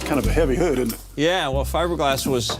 kind of a heavy hood, isn't it? Yeah, well, fiberglass was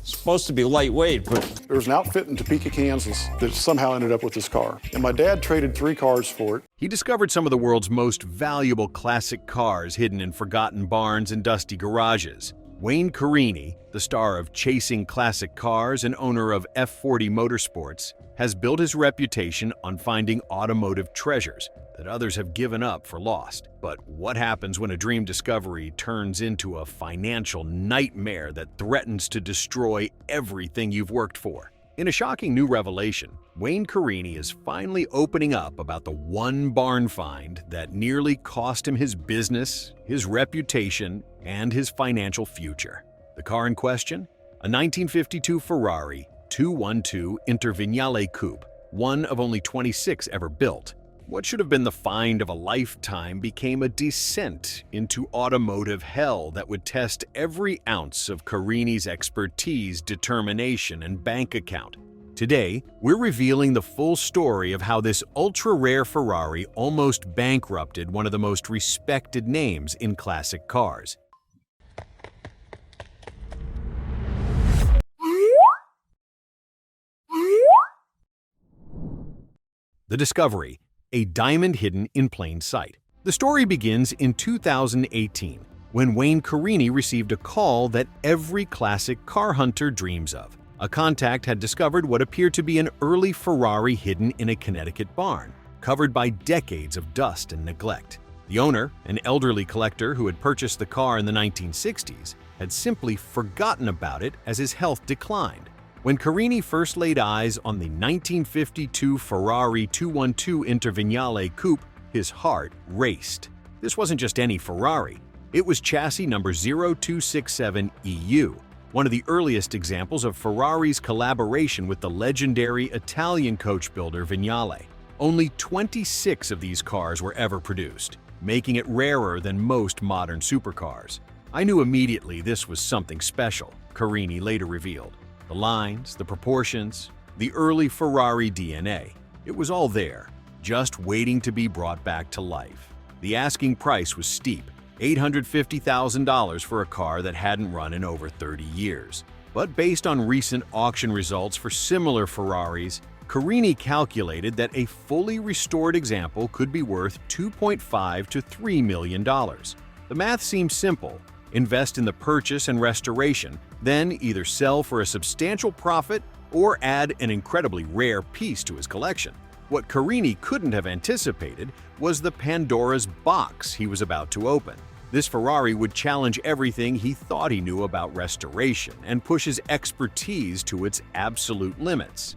supposed to be lightweight, but There was an outfit in Topeka, Kansas that somehow ended up with this car. And my dad traded 3 cars for it. He discovered some of the world's most valuable classic cars hidden in forgotten barns and dusty garages. Wayne Carini, the star of Chasing Classic Cars and owner of F40 Motorsports, has built his reputation on finding automotive treasures that others have given up for lost. But what happens when a dream discovery turns into a financial nightmare that threatens to destroy everything you've worked for? In a shocking new revelation, Wayne Carini is finally opening up about the one barn find that nearly cost him his business, his reputation, and his financial future. The car in question? A 1952 Ferrari 212 Inter Vignale Coupe, one of only 26 ever built. What should have been the find of a lifetime became a descent into automotive hell that would test every ounce of Carini's expertise, determination, and bank account. Today, we're revealing the full story of how this ultra-rare Ferrari almost bankrupted one of the most respected names in classic cars. The discovery, a diamond hidden in plain sight. The story begins in 2018, when Wayne Carini received a call that every classic car hunter dreams of. A contact had discovered what appeared to be an early Ferrari hidden in a Connecticut barn, covered by decades of dust and neglect. The owner, an elderly collector who had purchased the car in the 1960s, had simply forgotten about it as his health declined. When Carini first laid eyes on the 1952 Ferrari 212 Inter Vignale Coupe, his heart raced. This wasn't just any Ferrari. It was chassis number 0267EU, one of the earliest examples of Ferrari's collaboration with the legendary Italian coach builder Vignale. Only 26 of these cars were ever produced, making it rarer than most modern supercars. I knew immediately this was something special, Carini later revealed. The lines, the proportions, the early Ferrari DNA. It was all there, just waiting to be brought back to life. The asking price was steep, $850,000 for a car that hadn't run in over 30 years. But based on recent auction results for similar Ferraris, Carini calculated that a fully restored example could be worth $2.5 to $3 million. The math seemed simple. Invest in the purchase and restoration, then either sell for a substantial profit or add an incredibly rare piece to his collection. What Carini couldn't have anticipated was the Pandora's box he was about to open. This Ferrari would challenge everything he thought he knew about restoration and push his expertise to its absolute limits.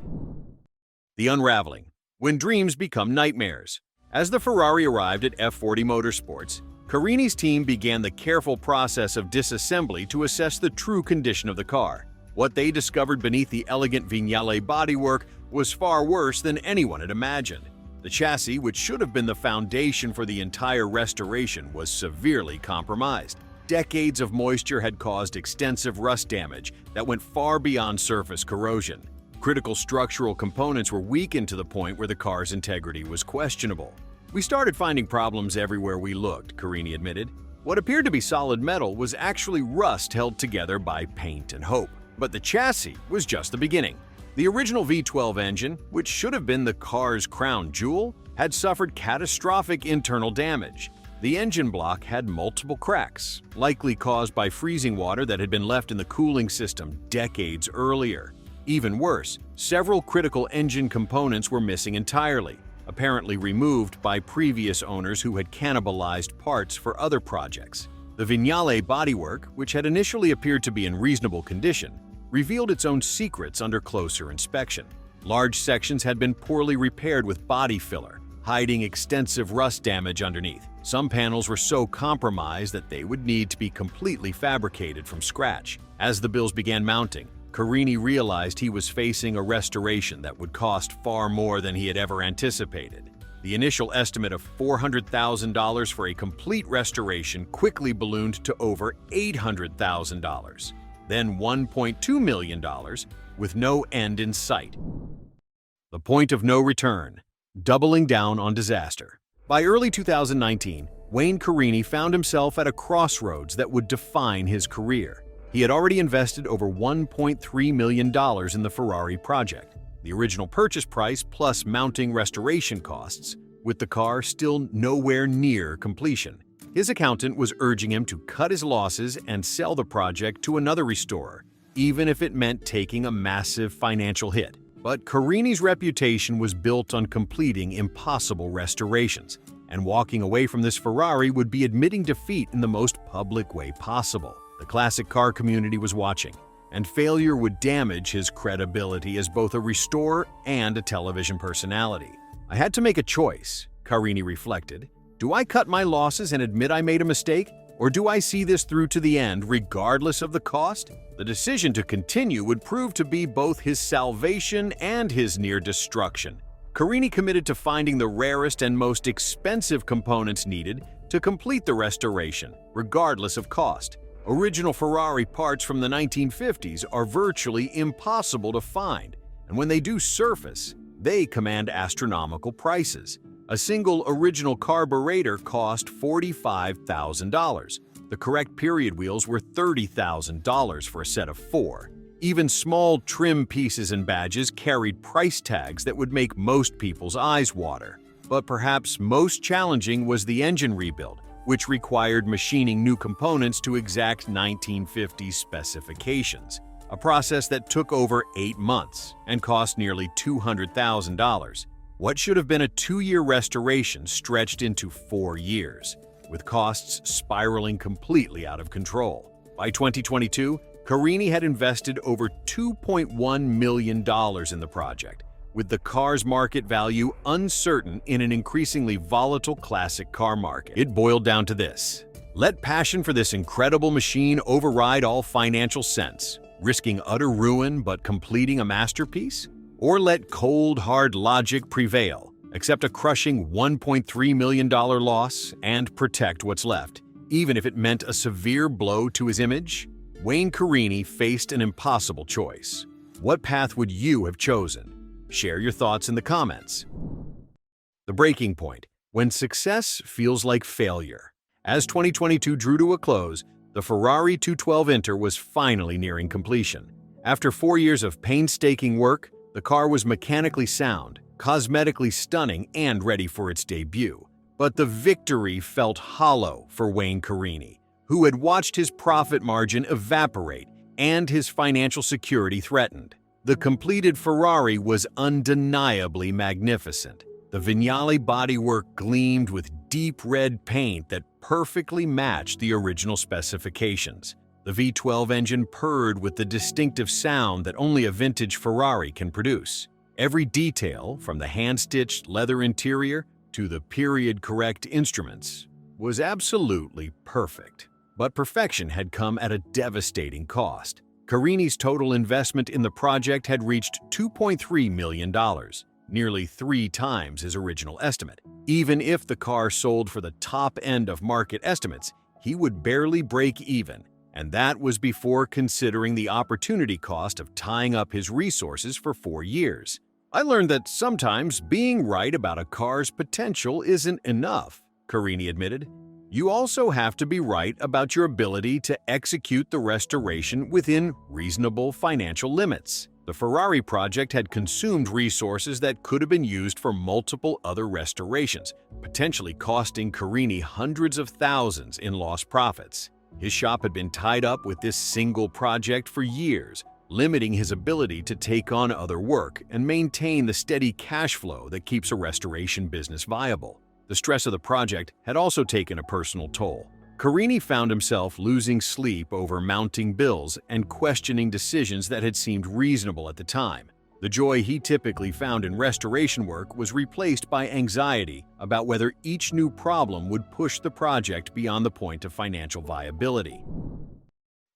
The unraveling. When dreams become nightmares. As the Ferrari arrived at F40 Motorsports, Carini's team began the careful process of disassembly to assess the true condition of the car. What they discovered beneath the elegant Vignale bodywork was far worse than anyone had imagined. The chassis, which should have been the foundation for the entire restoration, was severely compromised. Decades of moisture had caused extensive rust damage that went far beyond surface corrosion. Critical structural components were weakened to the point where the car's integrity was questionable. We started finding problems everywhere we looked, Carini admitted. What appeared to be solid metal was actually rust held together by paint and hope. But the chassis was just the beginning. The original V12 engine, which should have been the car's crown jewel, had suffered catastrophic internal damage. The engine block had multiple cracks, likely caused by freezing water that had been left in the cooling system decades earlier. Even worse, several critical engine components were missing entirely, apparently removed by previous owners who had cannibalized parts for other projects. The Vignale bodywork, which had initially appeared to be in reasonable condition, revealed its own secrets under closer inspection. Large sections had been poorly repaired with body filler, hiding extensive rust damage underneath. Some panels were so compromised that they would need to be completely fabricated from scratch. As the bills began mounting, Carini realized he was facing a restoration that would cost far more than he had ever anticipated. The initial estimate of $400,000 for a complete restoration quickly ballooned to over $800,000, then $1.2 million, with no end in sight. The point of no return, doubling down on disaster. By early 2019, Wayne Carini found himself at a crossroads that would define his career. He had already invested over $1.3 million in the Ferrari project, the original purchase price plus mounting restoration costs, with the car still nowhere near completion. His accountant was urging him to cut his losses and sell the project to another restorer, even if it meant taking a massive financial hit. But Carini's reputation was built on completing impossible restorations, and walking away from this Ferrari would be admitting defeat in the most public way possible. The classic car community was watching, and failure would damage his credibility as both a restorer and a television personality. "I had to make a choice," Carini reflected. "Do I cut my losses and admit I made a mistake? Or do I see this through to the end, regardless of the cost?" The decision to continue would prove to be both his salvation and his near destruction. Carini committed to finding the rarest and most expensive components needed to complete the restoration, regardless of cost. Original Ferrari parts from the 1950s are virtually impossible to find, and when they do surface, they command astronomical prices. A single original carburetor cost $45,000. The correct period wheels were $30,000 for a set of 4. Even small trim pieces and badges carried price tags that would make most people's eyes water. But perhaps most challenging was the engine rebuild, which required machining new components to exact 1950s specifications, a process that took over 8 months and cost nearly $200,000. What should have been a 2-year restoration stretched into 4 years, with costs spiraling completely out of control. By 2022, Carini had invested over $2.1 million in the project, with the car's market value uncertain in an increasingly volatile classic car market. It boiled down to this: let passion for this incredible machine override all financial sense, risking utter ruin but completing a masterpiece? Or let cold, hard logic prevail, accept a crushing $1.3 million loss, and protect what's left, even if it meant a severe blow to his image? Wayne Carini faced an impossible choice. What path would you have chosen? Share your thoughts in the comments. The breaking point: when success feels like failure. As 2022 drew to a close, the Ferrari 212 Inter was finally nearing completion. After 4 years of painstaking work, the car was mechanically sound, cosmetically stunning, and ready for its debut. But the victory felt hollow for Wayne Carini, who had watched his profit margin evaporate and his financial security threatened. The completed Ferrari was undeniably magnificent. The Vignale bodywork gleamed with deep red paint that perfectly matched the original specifications. The V12 engine purred with the distinctive sound that only a vintage Ferrari can produce. Every detail, from the hand-stitched leather interior to the period-correct instruments, was absolutely perfect. But perfection had come at a devastating cost. Carini's total investment in the project had reached $2.3 million, nearly 3 times his original estimate. Even if the car sold for the top end of market estimates, he would barely break even, and that was before considering the opportunity cost of tying up his resources for 4 years. "I learned that sometimes being right about a car's potential isn't enough," Carini admitted. "You also have to be right about your ability to execute the restoration within reasonable financial limits." The Ferrari project had consumed resources that could have been used for multiple other restorations, potentially costing Carini hundreds of thousands in lost profits. His shop had been tied up with this single project for years, limiting his ability to take on other work and maintain the steady cash flow that keeps a restoration business viable. The stress of the project had also taken a personal toll. Carini found himself losing sleep over mounting bills and questioning decisions that had seemed reasonable at the time. The joy he typically found in restoration work was replaced by anxiety about whether each new problem would push the project beyond the point of financial viability.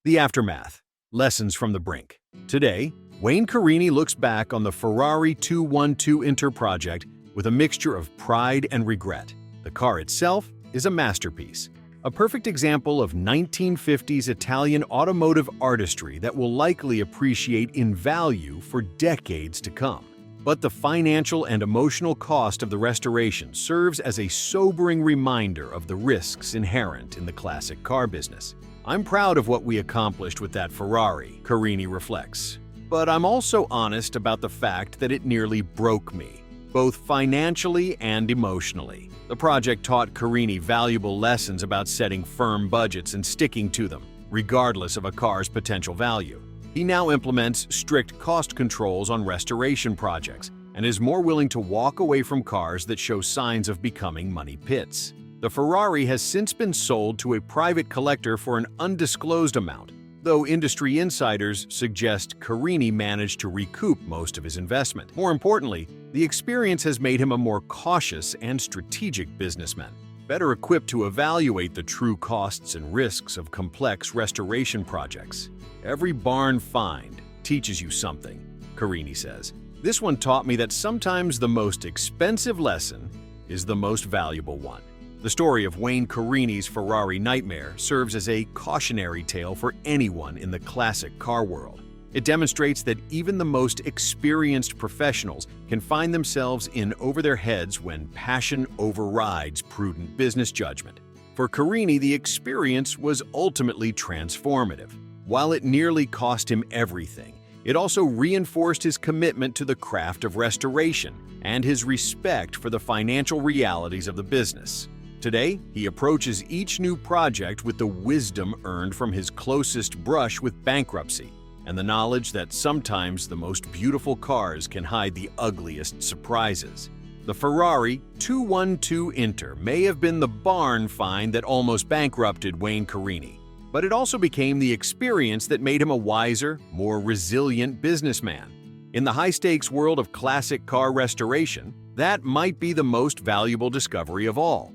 The aftermath. Lessons from the brink. Today, Wayne Carini looks back on the Ferrari 212 Inter project with a mixture of pride and regret. The car itself is a masterpiece, a perfect example of 1950s Italian automotive artistry that will likely appreciate in value for decades to come. But the financial and emotional cost of the restoration serves as a sobering reminder of the risks inherent in the classic car business. "I'm proud of what we accomplished with that Ferrari," Carini reflects. "But I'm also honest about the fact that it nearly broke me, both financially and emotionally." The project taught Carini valuable lessons about setting firm budgets and sticking to them, regardless of a car's potential value. He now implements strict cost controls on restoration projects and is more willing to walk away from cars that show signs of becoming money pits. The Ferrari has since been sold to a private collector for an undisclosed amount, though industry insiders suggest Carini managed to recoup most of his investment. More importantly, the experience has made him a more cautious and strategic businessman, better equipped to evaluate the true costs and risks of complex restoration projects. "Every barn find teaches you something," Carini says. "This one taught me that sometimes the most expensive lesson is the most valuable one." The story of Wayne Carini's Ferrari nightmare serves as a cautionary tale for anyone in the classic car world. It demonstrates that even the most experienced professionals can find themselves in over their heads when passion overrides prudent business judgment. For Carini, the experience was ultimately transformative. While it nearly cost him everything, it also reinforced his commitment to the craft of restoration and his respect for the financial realities of the business. Today, he approaches each new project with the wisdom earned from his closest brush with bankruptcy and the knowledge that sometimes the most beautiful cars can hide the ugliest surprises. The Ferrari 212 Inter may have been the barn find that almost bankrupted Wayne Carini, but it also became the experience that made him a wiser, more resilient businessman. In the high-stakes world of classic car restoration, that might be the most valuable discovery of all.